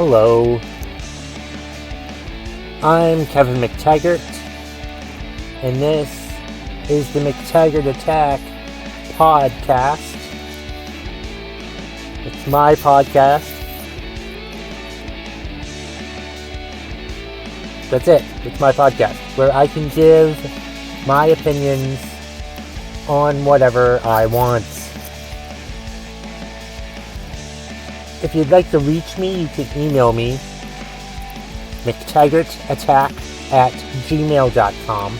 Hello, I'm Kevin McTaggart, and this is the McTaggart Attack podcast. It's my podcast. That's it. It's my podcast, where I can give my opinions on whatever I want. If you'd like to reach me, you can email me, McTaggartAttack@gmail.com.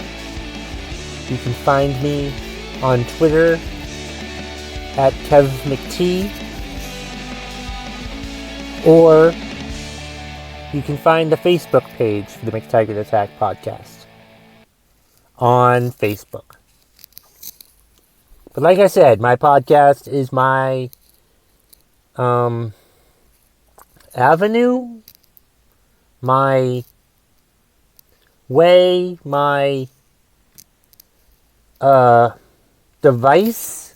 You can find me on Twitter at KevMcT, or you can find the Facebook page for the McTaggart Attack podcast on Facebook. But like I said, my podcast is my avenue, my way, my device.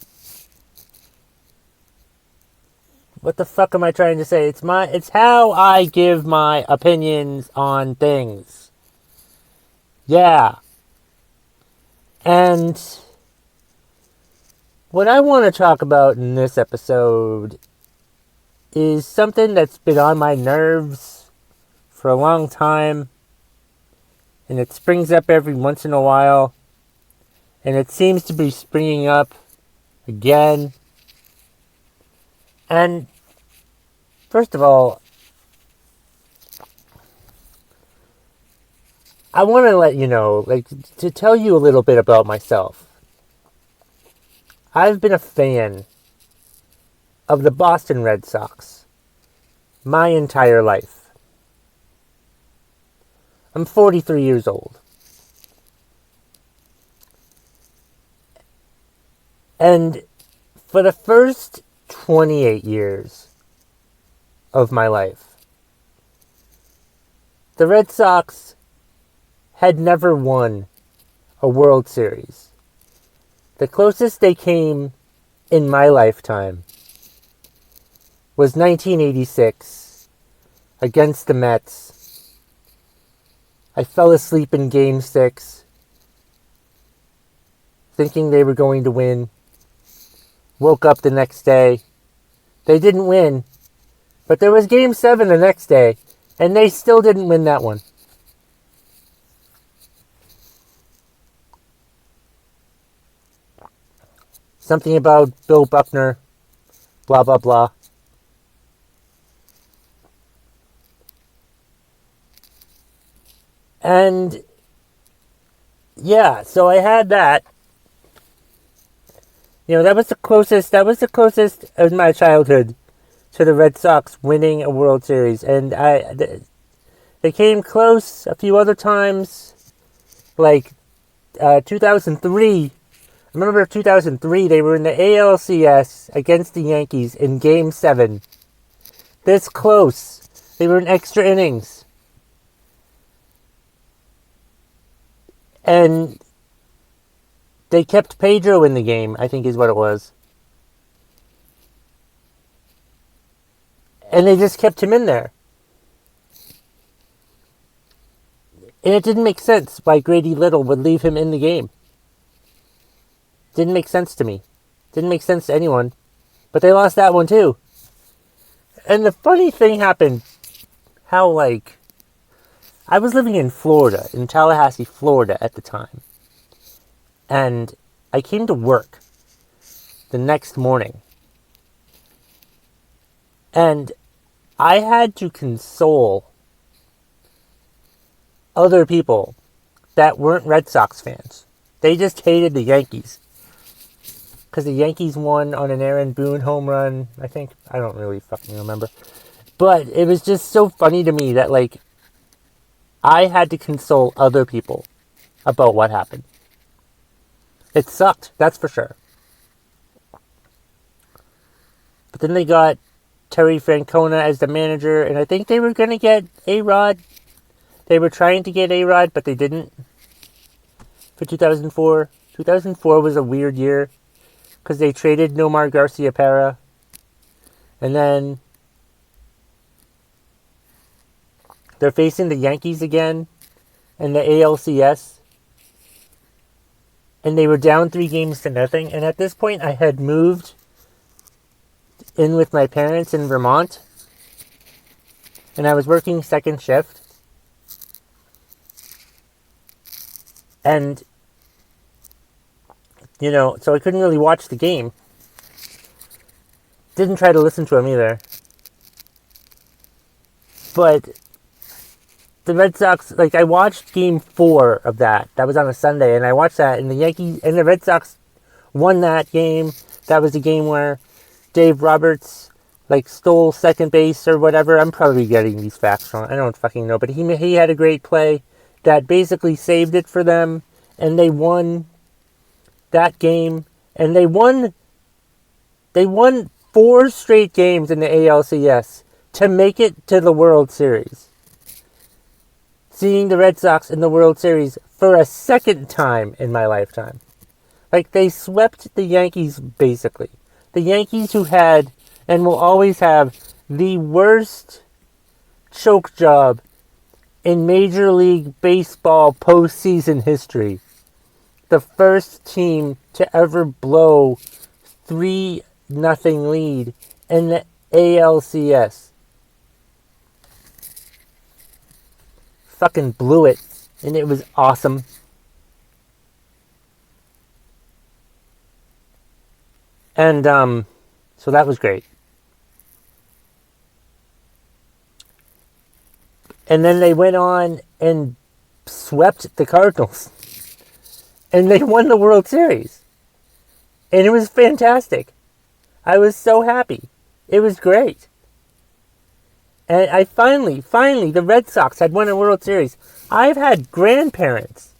What the fuck am I trying to say? It's how I give my opinions on things. Yeah. And what I want to talk about in this episode is something that's been on my nerves for a long time, and it springs up every once in a while, and it seems to be springing up again. And first of all, I want to let you know, to tell you a little bit about myself. I've been a fan of the Boston Red Sox my entire life. I'm 43 years old. And for the first 28 years of my life, the Red Sox had never won a World Series. The closest they came in my lifetime was 1986 against the Mets. I fell asleep in Game 6 thinking they were going to win. Woke up the next day. They didn't win, but there was Game 7 the next day, and they still didn't win that one. Something about Bill Buckner, blah, blah, blah. And yeah, so I had that. That was the closest of my childhood to the Red Sox winning a World Series. And they came close a few other times, like 2003. I remember 2003, they were in the ALCS against the Yankees in Game 7. This close. They were in extra innings. And they kept Pedro in the game, I think is what it was. And they just kept him in there. And it didn't make sense why Grady Little would leave him in the game. Didn't make sense to me. Didn't make sense to anyone. But they lost that one too. And the funny thing happened, how I was living in Florida, in Tallahassee, Florida at the time. And I came to work the next morning. And I had to console other people that weren't Red Sox fans. They just hated the Yankees. Because the Yankees won on an Aaron Boone home run, I think. I don't really fucking remember. But it was just so funny to me that, I had to console other people about what happened. It sucked, that's for sure. But then they got Terry Francona as the manager, and I think they were going to get A-Rod. They were trying to get A-Rod, but they didn't. For 2004. 2004 was a weird year, because they traded Nomar Garciaparra. And then They're facing the Yankees again in the ALCS. And they were down 3-0. And at this point, I had moved in with my parents in Vermont. And I was working second shift. And, so I couldn't really watch the game. Didn't try to listen to him either. But the Red Sox, I watched game 4 of that. That was on a Sunday, and I watched that, and the Yankees and the Red Sox won that game. That was the game where Dave Roberts, stole second base or whatever. I'm probably getting these facts wrong. I don't fucking know, but he had a great play that basically saved it for them, and they won that game, and they won 4 straight games in the ALCS to make it to the World Series. Seeing the Red Sox in the World Series for a second time in my lifetime. They swept the Yankees, basically. The Yankees who had, and will always have, the worst choke job in Major League Baseball postseason history. The first team to ever blow 3-0 lead in the ALCS. Fucking blew it, and it was awesome. And so that was great. And then they went on and swept the Cardinals, and they won the World Series, and it was fantastic. I was so happy. It was great. And I finally, the Red Sox had won a World Series. I've had grandparents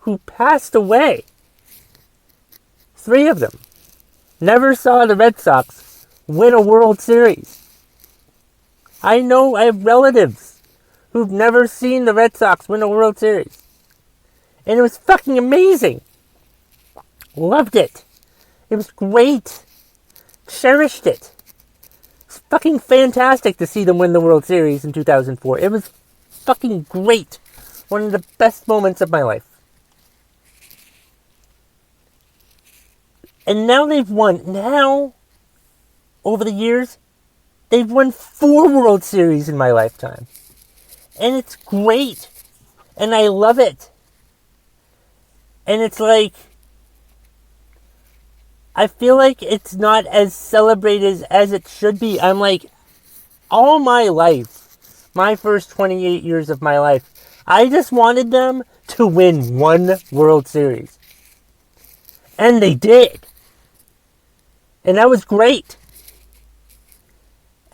who passed away. 3 of them never saw the Red Sox win a World Series. I have relatives who've never seen the Red Sox win a World Series. And it was fucking amazing. Loved it. It was great. Cherished it. Fucking fantastic to see them win the World Series in 2004. It was fucking great. One of the best moments of my life. And now they've won. Now, over the years, they've won 4 World Series in my lifetime. And it's great. And I love it. And it's I feel like it's not as celebrated as it should be. I'm all my life, my first 28 years of my life, I just wanted them to win 1 World Series. And they did. And that was great.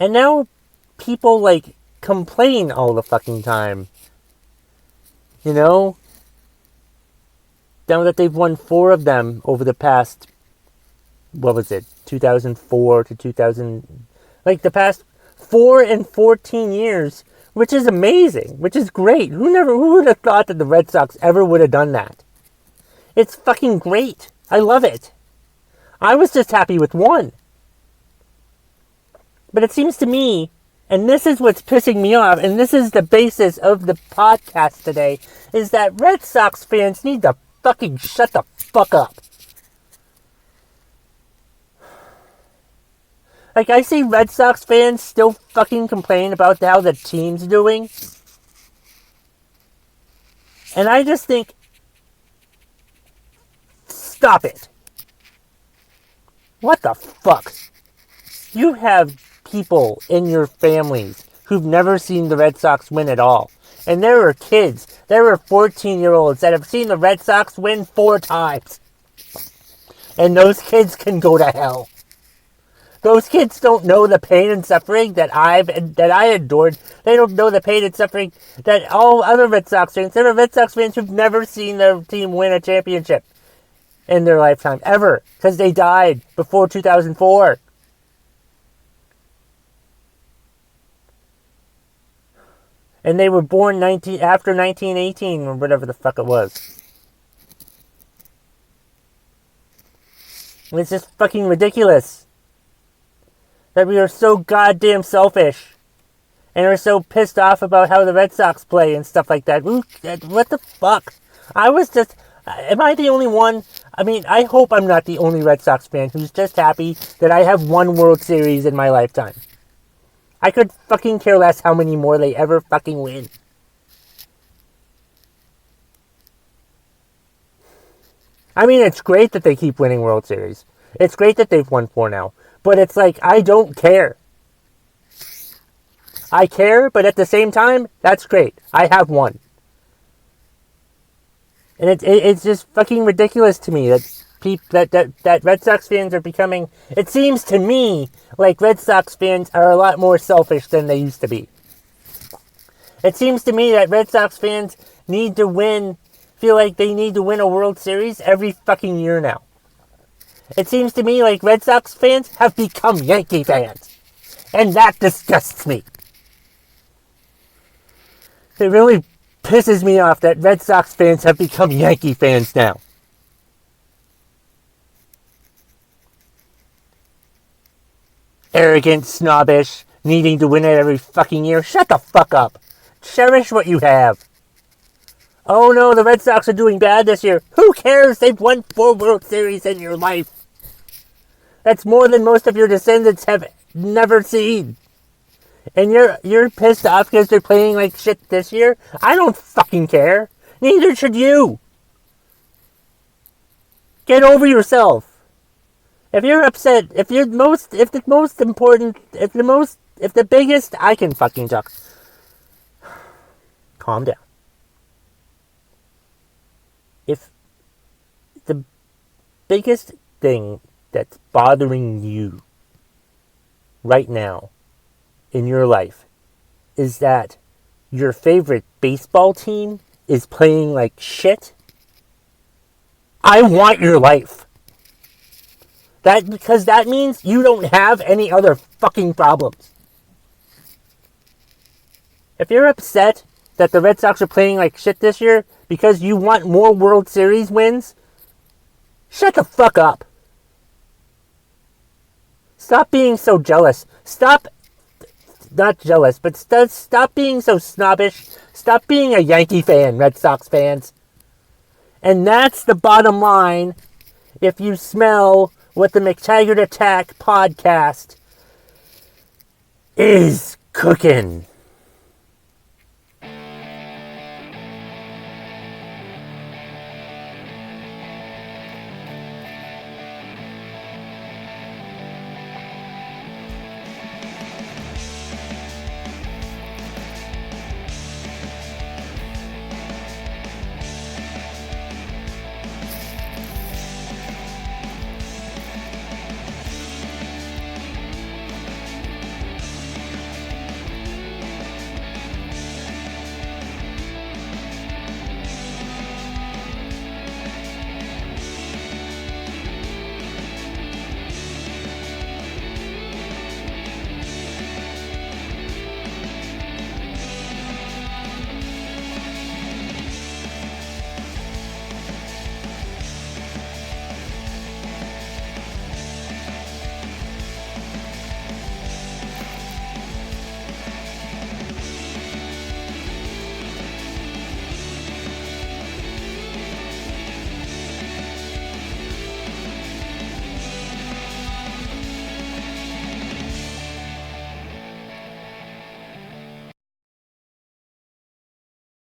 And now people complain all the fucking time. Now that they've won 4 of them over the past, 2004 to 2000, the past 4 and 14 years, which is amazing, which is great. Who would have thought that the Red Sox ever would have done that? It's fucking great. I love it. I was just happy with 1. But it seems to me, and this is what's pissing me off, and this is the basis of the podcast today, is that Red Sox fans need to fucking shut the fuck up. I see Red Sox fans still fucking complain about how the team's doing. And I just think, stop it. What the fuck? You have people in your families who've never seen the Red Sox win at all. And there are kids, there are 14-year-olds that have seen the Red Sox win 4 times. And those kids can go to hell. Those kids don't know the pain and suffering that I endured. They don't know the pain and suffering that all other Red Sox fans. There are Red Sox fans who've never seen their team win a championship in their lifetime, ever, because they died before 2004. And they were born after 1918 or whatever the fuck it was. It's just fucking ridiculous that we are so goddamn selfish and are so pissed off about how the Red Sox play and stuff like that. Ooh, what the fuck? Am I the only one? I mean, I hope I'm not the only Red Sox fan who's just happy that I have one World Series in my lifetime. I could fucking care less how many more they ever fucking win. I mean, it's great that they keep winning World Series. It's great that they've won 4 now. But it's like, I don't care. I care, but at the same time, that's great. I have one. And it's just fucking ridiculous to me that Red Sox fans are becoming... It seems to me like Red Sox fans are a lot more selfish than they used to be. It seems to me that Red Sox fans feel like they need to win a World Series every fucking year now. It seems to me like Red Sox fans have become Yankee fans. And that disgusts me. It really pisses me off that Red Sox fans have become Yankee fans now. Arrogant, snobbish, needing to win it every fucking year. Shut the fuck up. Cherish what you have. Oh no, the Red Sox are doing bad this year. Who cares? They've won 4 World Series in your life. That's more than most of your descendants have never seen. And you're pissed off because they're playing like shit this year? I don't fucking care. Neither should you. Get over yourself. If you're upset, if the biggest, I can fucking talk. Calm down. If the biggest thing that's bothering you right now in your life is that your favorite baseball team is playing like shit, I want your life. Because that means you don't have any other fucking problems. If you're upset that the Red Sox are playing like shit this year because you want more World Series wins, shut the fuck up. Stop being so jealous. Not jealous, but stop being so snobbish. Stop being a Yankee fan, Red Sox fans. And that's the bottom line if you smell what the McTaggart Attack podcast is cooking.